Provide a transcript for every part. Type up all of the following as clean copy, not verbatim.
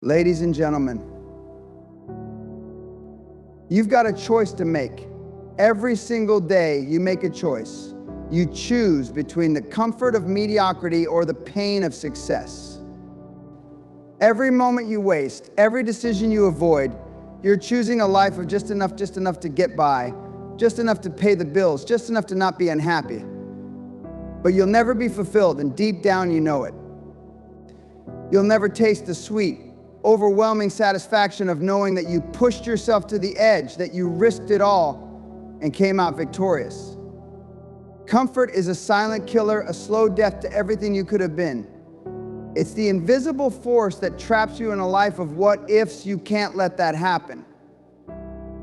Ladies and gentlemen, you've got a choice to make. Every single day you make a choice. You choose between the comfort of mediocrity or the pain of success. Every moment you waste, every decision you avoid, you're choosing a life of just enough to get by, just enough to pay the bills, just enough to not be unhappy. But you'll never be fulfilled, and deep down you know it. You'll never taste the sweet, overwhelming satisfaction of knowing that you pushed yourself to the edge, that you risked it all and came out victorious. Comfort is a silent killer, a slow death to everything you could have been. It's the invisible force that traps you in a life of what ifs. You can't let that happen.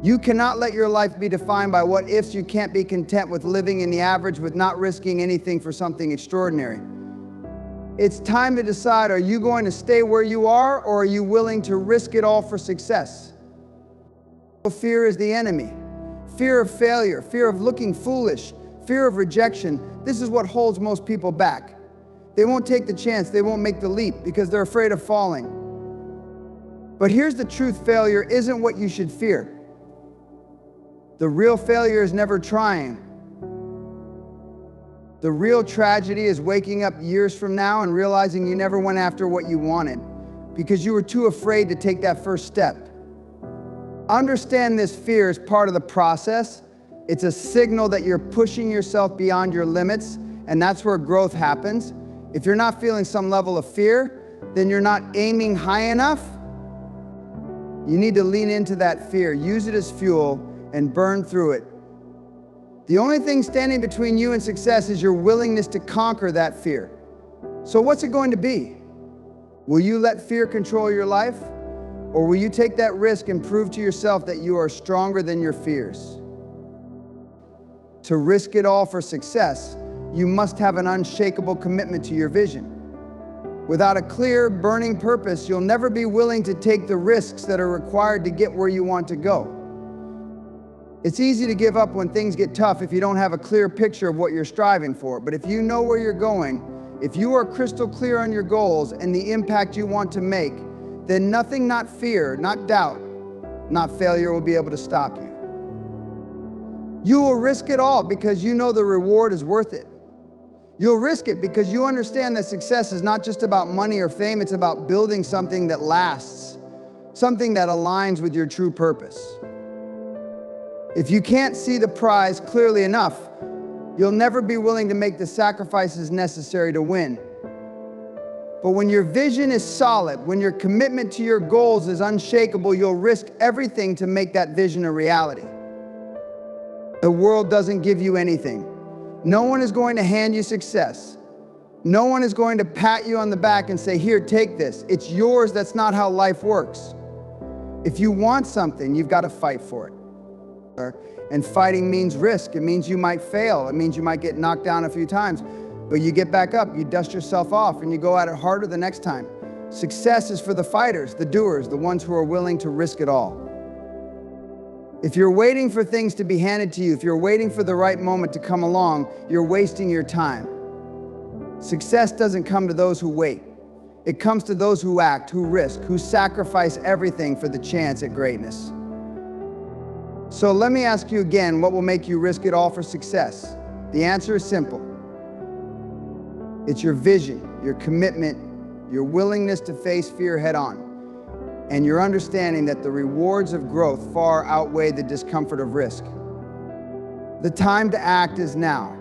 You cannot let your life be defined by what ifs. You can't be content with living in the average, with not risking anything for something extraordinary. It's time to decide, are you going to stay where you are, or are you willing to risk it all for success? Fear is the enemy. Fear of failure, fear of looking foolish, fear of rejection. This is what holds most people back. They won't take the chance, they won't make the leap because they're afraid of falling. But here's the truth: failure isn't what you should fear. The real failure is never trying. The real tragedy is waking up years from now and realizing you never went after what you wanted because you were too afraid to take that first step. Understand this: fear is part of the process. It's a signal that you're pushing yourself beyond your limits, and that's where growth happens. If you're not feeling some level of fear, then you're not aiming high enough. You need to lean into that fear, use it as fuel, and burn through it. The only thing standing between you and success is your willingness to conquer that fear. So what's it going to be? Will you let fear control your life? Or will you take that risk and prove to yourself that you are stronger than your fears? To risk it all for success, you must have an unshakable commitment to your vision. Without a clear, burning purpose, you'll never be willing to take the risks that are required to get where you want to go. It's easy to give up when things get tough if you don't have a clear picture of what you're striving for. But if you know where you're going, if you are crystal clear on your goals and the impact you want to make, then nothing, not fear, not doubt, not failure, will be able to stop you. You will risk it all because you know the reward is worth it. You'll risk it because you understand that success is not just about money or fame, it's about building something that lasts, something that aligns with your true purpose. If you can't see the prize clearly enough, you'll never be willing to make the sacrifices necessary to win. But when your vision is solid, when your commitment to your goals is unshakable, you'll risk everything to make that vision a reality. The world doesn't give you anything. No one is going to hand you success. No one is going to pat you on the back and say, "Here, take this. It's yours." That's not how life works. If you want something, you've got to fight for it. And fighting means risk. It means you might fail. It means you might get knocked down a few times. But you get back up, you dust yourself off, and you go at it harder the next time. Success is for the fighters, the doers, the ones who are willing to risk it all. If you're waiting for things to be handed to you, if you're waiting for the right moment to come along, you're wasting your time. Success doesn't come to those who wait. It comes to those who act, who risk, who sacrifice everything for the chance at greatness. So let me ask you again, what will make you risk it all for success? The answer is simple. It's your vision, your commitment, your willingness to face fear head on, and your understanding that the rewards of growth far outweigh the discomfort of risk. The time to act is now.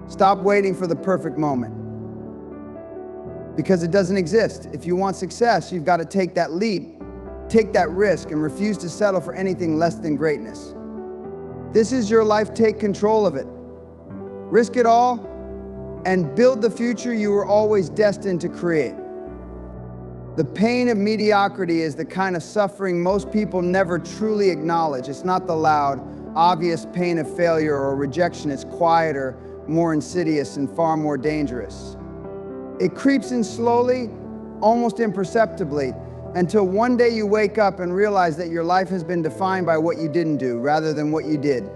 Stop waiting for the perfect moment, because it doesn't exist. If you want success, you've got to take that leap, take that risk, and refuse to settle for anything less than greatness. This is your life. Take control of it. Risk it all and build the future you were always destined to create. The pain of mediocrity is the kind of suffering most people never truly acknowledge. It's not the loud, obvious pain of failure or rejection. It's quieter, more insidious, and far more dangerous. It creeps in slowly, almost imperceptibly, until one day you wake up and realize that your life has been defined by what you didn't do rather than what you did.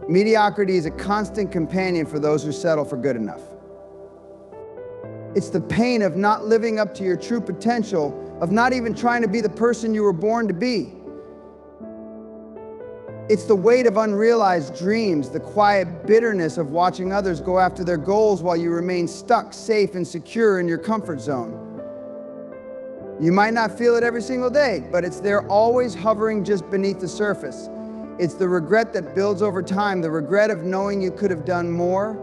Mediocrity is a constant companion for those who settle for good enough. It's the pain of not living up to your true potential of not even trying to be the person you were born to be. It's the weight of unrealized dreams, the quiet bitterness of watching others go after their goals while you remain stuck, safe, and secure in your comfort zone. You might not feel it every single day, but it's there, always hovering just beneath the surface. It's the regret that builds over time, the regret of knowing you could have done more,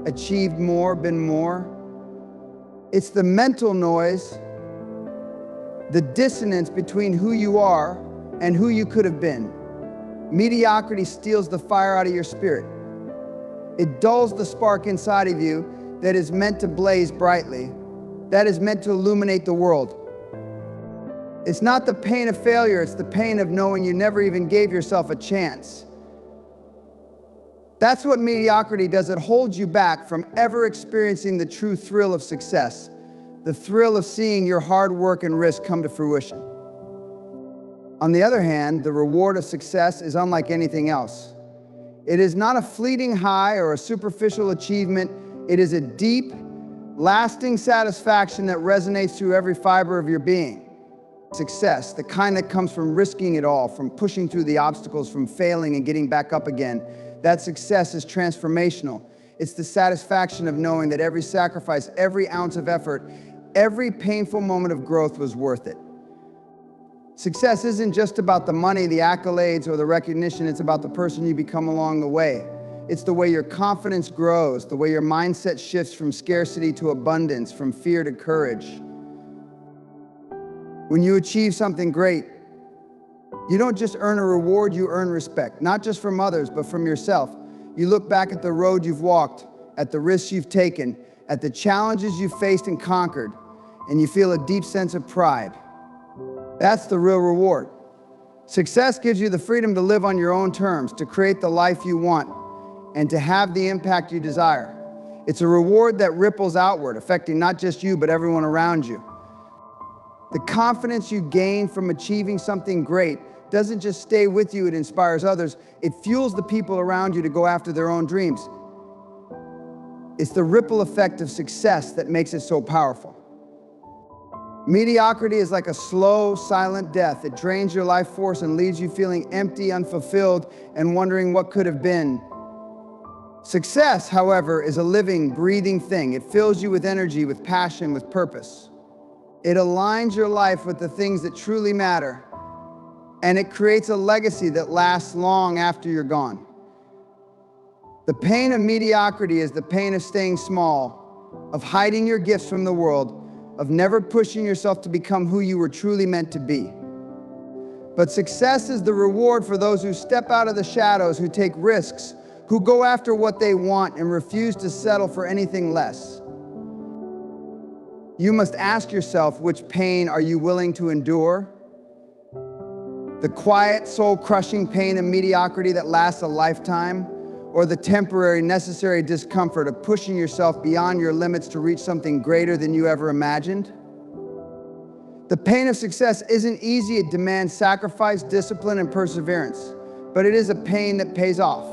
achieved more, been more. It's the mental noise, the dissonance between who you are and who you could have been. Mediocrity steals the fire out of your spirit. It dulls the spark inside of you that is meant to blaze brightly, that is meant to illuminate the world. It's not the pain of failure, it's the pain of knowing you never even gave yourself a chance. That's what mediocrity does. It holds you back from ever experiencing the true thrill of success, the thrill of seeing your hard work and risk come to fruition. On the other hand, the reward of success is unlike anything else. It is not a fleeting high or a superficial achievement. It is a deep, lasting satisfaction that resonates through every fiber of your being. Success, the kind that comes from risking it all, from pushing through the obstacles, from failing and getting back up again. That success is transformational. It's the satisfaction of knowing that every sacrifice, every ounce of effort, every painful moment of growth was worth it. Success isn't just about the money, the accolades, or the recognition. It's about the person you become along the way. It's the way your confidence grows, the way your mindset shifts from scarcity to abundance, from fear to courage. When you achieve something great, you don't just earn a reward, you earn respect, not just from others, but from yourself. You look back at the road you've walked, at the risks you've taken, at the challenges you've faced and conquered, and you feel a deep sense of pride. That's the real reward. Success gives you the freedom to live on your own terms, to create the life you want, and to have the impact you desire. It's a reward that ripples outward, affecting not just you, but everyone around you. The confidence you gain from achieving something great doesn't just stay with you, it inspires others. It fuels the people around you to go after their own dreams. It's the ripple effect of success that makes it so powerful. Mediocrity is like a slow, silent death. It drains your life force and leaves you feeling empty, unfulfilled, and wondering what could have been. Success, however, is a living, breathing thing. It fills you with energy, with passion, with purpose. It aligns your life with the things that truly matter, and it creates a legacy that lasts long after you're gone. The pain of mediocrity is the pain of staying small, of hiding your gifts from the world, of never pushing yourself to become who you were truly meant to be. But success is the reward for those who step out of the shadows, who take risks, who go after what they want and refuse to settle for anything less. You must ask yourself, which pain are you willing to endure? The quiet, soul-crushing pain of mediocrity that lasts a lifetime, or the temporary, necessary discomfort of pushing yourself beyond your limits to reach something greater than you ever imagined? The pain of success isn't easy. It demands sacrifice, discipline, and perseverance. But it is a pain that pays off.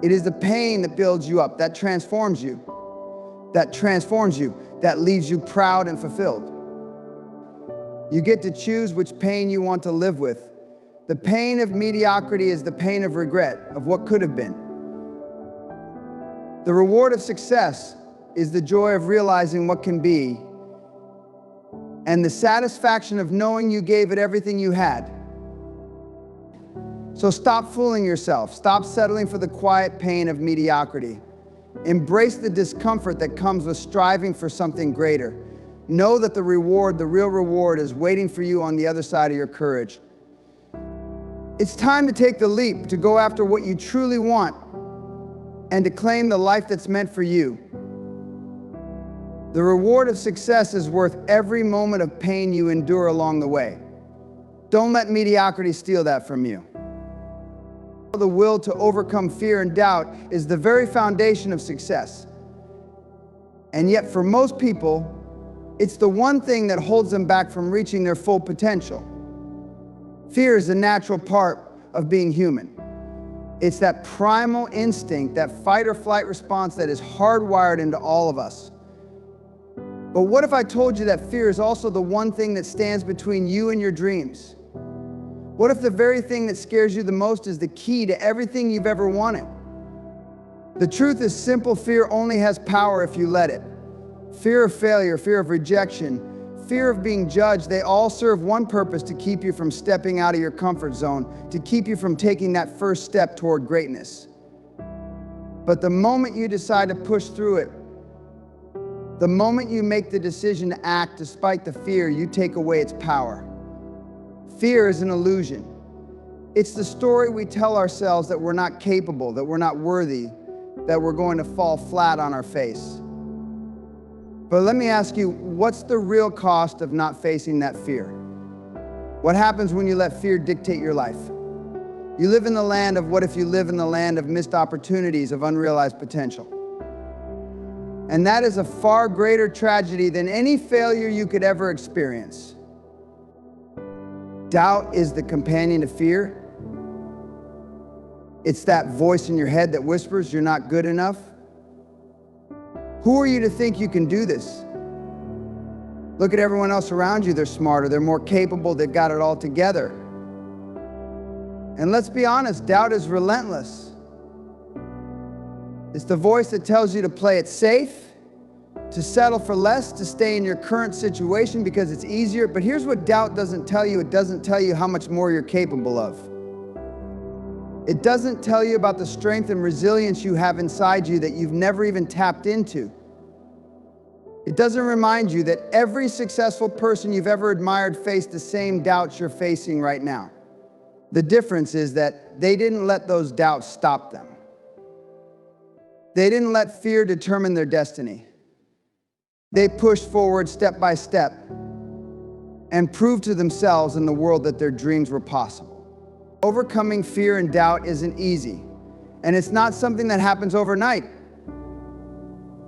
It is the pain that builds you up, that transforms you, that leaves you proud and fulfilled. You get to choose which pain you want to live with. The pain of mediocrity is the pain of regret, of what could have been. The reward of success is the joy of realizing what can be, and the satisfaction of knowing you gave it everything you had. So stop fooling yourself. Stop settling for the quiet pain of mediocrity. Embrace the discomfort that comes with striving for something greater. Know that the reward, the real reward, is waiting for you on the other side of your courage. It's time to take the leap, to go after what you truly want, and to claim the life that's meant for you. The reward of success is worth every moment of pain you endure along the way. Don't let mediocrity steal that from you. The will to overcome fear and doubt is the very foundation of success. And yet for most people, it's the one thing that holds them back from reaching their full potential. Fear is a natural part of being human. It's that primal instinct, that fight or flight response that is hardwired into all of us. But what if I told you that fear is also the one thing that stands between you and your dreams? What if the very thing that scares you the most is the key to everything you've ever wanted? The truth is simple: fear only has power if you let it. Fear of failure, fear of rejection, fear of being judged, they all serve one purpose: to keep you from stepping out of your comfort zone, to keep you from taking that first step toward greatness. But the moment you decide to push through it, the moment you make the decision to act despite the fear, you take away its power. Fear is an illusion. It's the story we tell ourselves that we're not capable, that we're not worthy, that we're going to fall flat on our face. But let me ask you, what's the real cost of not facing that fear? What happens when you let fear dictate your life? You live in the land of what if you live in the land of missed opportunities, of unrealized potential. And that is a far greater tragedy than any failure you could ever experience. Doubt is the companion to fear. It's that voice in your head that whispers you're not good enough. Who are you to think you can do this? Look at everyone else around you. They're smarter, they're more capable, they've got it all together. And let's be honest, doubt is relentless. It's the voice that tells you to play it safe, to settle for less, to stay in your current situation because it's easier. But here's what doubt doesn't tell you. It doesn't tell you how much more you're capable of. It doesn't tell you about the strength and resilience you have inside you that you've never even tapped into. It doesn't remind you that every successful person you've ever admired faced the same doubts you're facing right now. The difference is that they didn't let those doubts stop them. They didn't let fear determine their destiny. They pushed forward step by step and proved to themselves and the world that their dreams were possible. Overcoming fear and doubt isn't easy, and it's not something that happens overnight.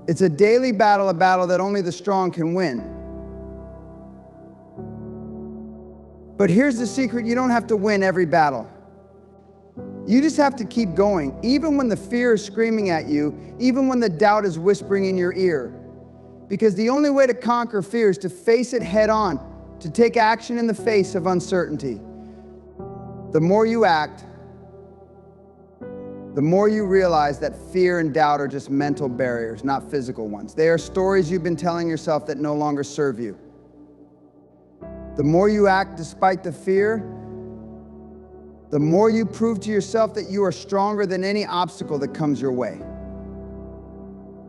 It's a daily battle, a battle that only the strong can win. But here's the secret: you don't have to win every battle. You just have to keep going, even when the fear is screaming at you, even when the doubt is whispering in your ear. Because the only way to conquer fear is to face it head on, to take action in the face of uncertainty. The more you act, the more you realize that fear and doubt are just mental barriers, not physical ones. They are stories you've been telling yourself that no longer serve you. The more you act despite the fear, the more you prove to yourself that you are stronger than any obstacle that comes your way.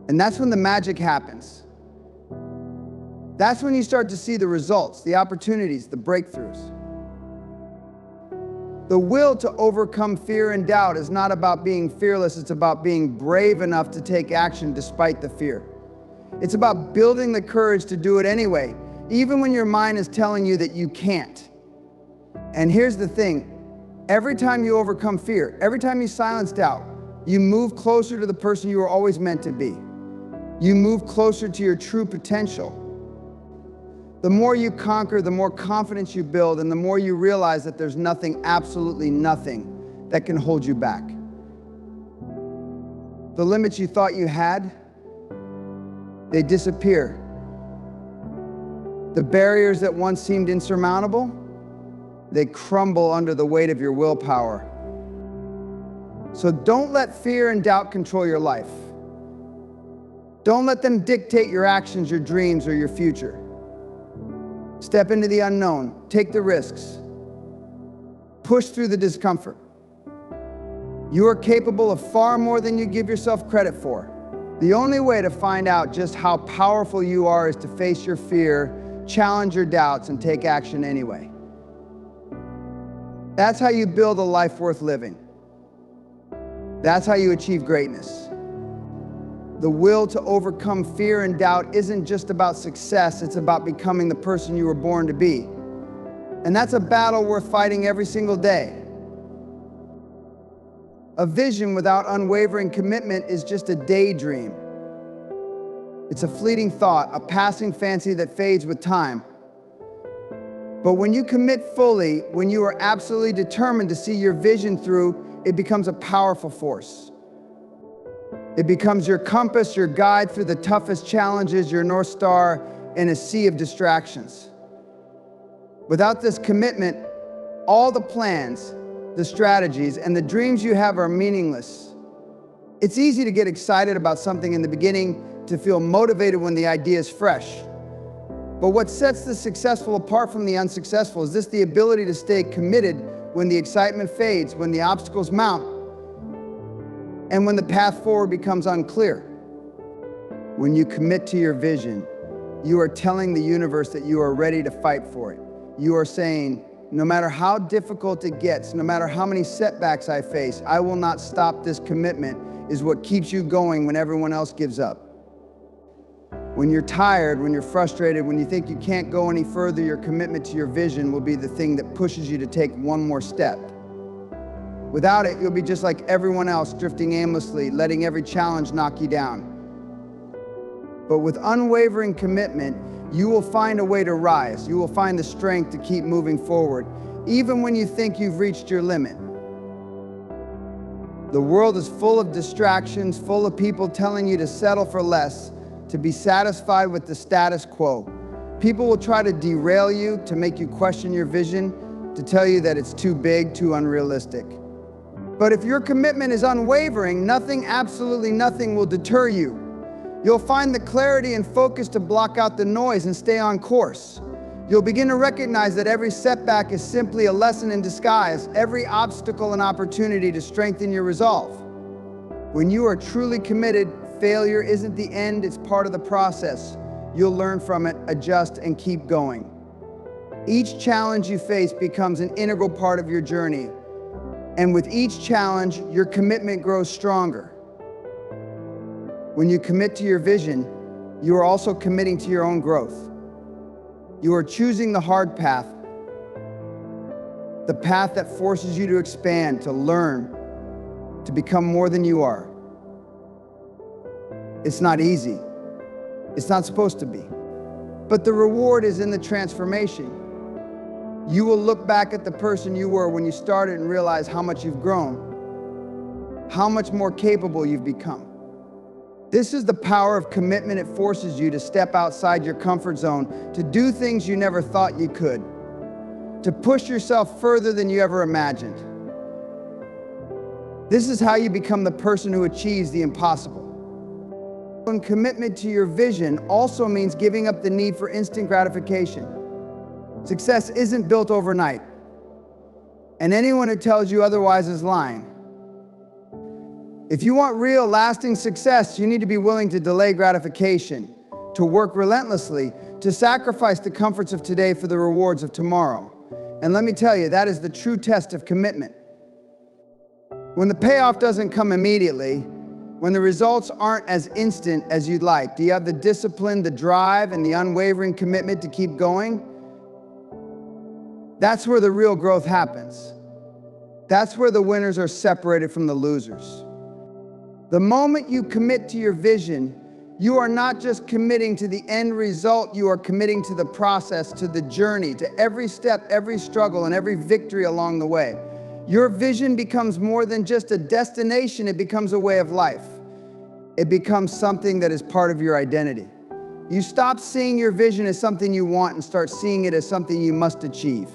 And that's when the magic happens. That's when you start to see the results, the opportunities, the breakthroughs. The will to overcome fear and doubt is not about being fearless, it's about being brave enough to take action despite the fear. It's about building the courage to do it anyway, even when your mind is telling you that you can't. And here's the thing, every time you overcome fear, every time you silence doubt, you move closer to the person you were always meant to be. You move closer to your true potential. The more you conquer, the more confidence you build, and the more you realize that there's nothing, absolutely nothing, that can hold you back. The limits you thought you had, they disappear. The barriers that once seemed insurmountable, they crumble under the weight of your willpower. So don't let fear and doubt control your life. Don't let them dictate your actions, your dreams, or your future. Step into the unknown, take the risks, push through the discomfort. You are capable of far more than you give yourself credit for. The only way to find out just how powerful you are is to face your fear, challenge your doubts, and take action anyway. That's how you build a life worth living. That's how you achieve greatness. The will to overcome fear and doubt isn't just about success, it's about becoming the person you were born to be. And that's a battle worth fighting every single day. A vision without unwavering commitment is just a daydream. It's a fleeting thought, a passing fancy that fades with time. But when you commit fully, when you are absolutely determined to see your vision through, it becomes a powerful force. It becomes your compass, your guide through the toughest challenges, your North Star, in a sea of distractions. Without this commitment, all the plans, the strategies, and the dreams you have are meaningless. It's easy to get excited about something in the beginning, to feel motivated when the idea is fresh. But what sets the successful apart from the unsuccessful is the ability to stay committed when the excitement fades, when the obstacles mount, and when the path forward becomes unclear. When you commit to your vision, you are telling the universe that you are ready to fight for it. You are saying, no matter how difficult it gets, no matter how many setbacks I face, I will not stop. This commitment is what keeps you going when everyone else gives up. When you're tired, when you're frustrated, when you think you can't go any further, your commitment to your vision will be the thing that pushes you to take one more step. Without it, you'll be just like everyone else, drifting aimlessly, letting every challenge knock you down. But with unwavering commitment, you will find a way to rise. You will find the strength to keep moving forward, even when you think you've reached your limit. The world is full of distractions, full of people telling you to settle for less, to be satisfied with the status quo. People will try to derail you, to make you question your vision, to tell you that it's too big, too unrealistic. But if your commitment is unwavering, nothing, absolutely nothing will deter you. You'll find the clarity and focus to block out the noise and stay on course. You'll begin to recognize that every setback is simply a lesson in disguise, every obstacle an opportunity to strengthen your resolve. When you are truly committed, failure isn't the end, it's part of the process. You'll learn from it, adjust, and keep going. Each challenge you face becomes an integral part of your journey. And with each challenge, your commitment grows stronger. When you commit to your vision, you are also committing to your own growth. You are choosing the hard path, the path that forces you to expand, to learn, to become more than you are. It's not easy. It's not supposed to be. But the reward is in the transformation. You will look back at the person you were when you started and realize how much you've grown, how much more capable you've become. This is the power of commitment. It forces you to step outside your comfort zone, to do things you never thought you could, to push yourself further than you ever imagined. This is how you become the person who achieves the impossible. And commitment to your vision also means giving up the need for instant gratification. Success isn't built overnight, and anyone who tells you otherwise is lying. If you want real, lasting success, you need to be willing to delay gratification, to work relentlessly, to sacrifice the comforts of today for the rewards of tomorrow. And let me tell you, that is the true test of commitment. When the payoff doesn't come immediately, when the results aren't as instant as you'd like, do you have the discipline, the drive, and the unwavering commitment to keep going? That's where the real growth happens. That's where the winners are separated from the losers. The moment you commit to your vision, you are not just committing to the end result, you are committing to the process, to the journey, to every step, every struggle, and every victory along the way. Your vision becomes more than just a destination, it becomes a way of life. It becomes something that is part of your identity. You stop seeing your vision as something you want and start seeing it as something you must achieve.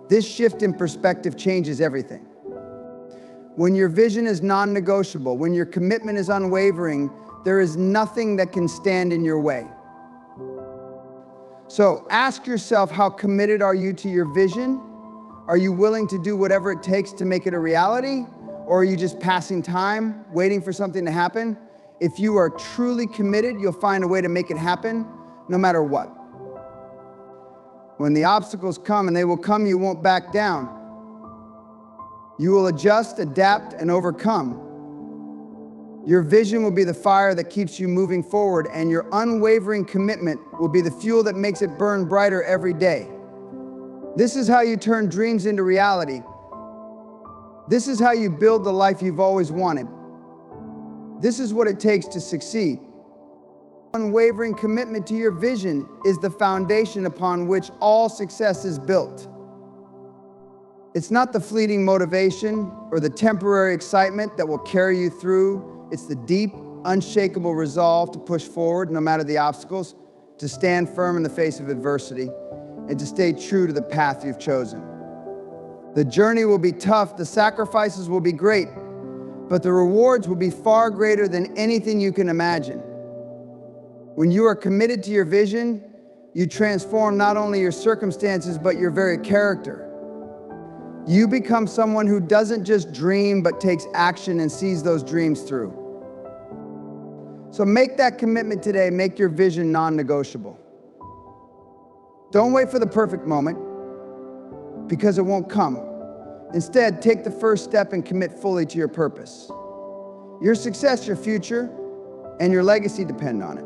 This shift in perspective changes everything. When your vision is non-negotiable, when your commitment is unwavering, there is nothing that can stand in your way. So ask yourself, how committed are you to your vision? Are you willing to do whatever it takes to make it a reality? Or are you just passing time, waiting for something to happen? If you are truly committed, you'll find a way to make it happen, no matter what. When the obstacles come, and they will come, you won't back down. You will adjust, adapt, and overcome. Your vision will be the fire that keeps you moving forward, and your unwavering commitment will be the fuel that makes it burn brighter every day. This is how you turn dreams into reality. This is how you build the life you've always wanted. This is what it takes to succeed. Unwavering commitment to your vision is the foundation upon which all success is built. It's not the fleeting motivation or the temporary excitement that will carry you through. It's the deep, unshakable resolve to push forward no matter the obstacles. to stand firm in the face of adversity, and to stay true to the path you've chosen. The journey will be tough, the sacrifices will be great, but the rewards will be far greater than anything you can imagine. When you are committed to your vision, you transform not only your circumstances, but your very character. You become someone who doesn't just dream, but takes action and sees those dreams through. So make that commitment today. Make your vision non-negotiable. Don't wait for the perfect moment, because it won't come. Instead, take the first step and commit fully to your purpose. Your success, your future, and your legacy depend on it.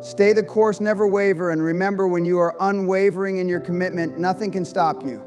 Stay the course, never waver, and remember, when you are unwavering in your commitment, nothing can stop you.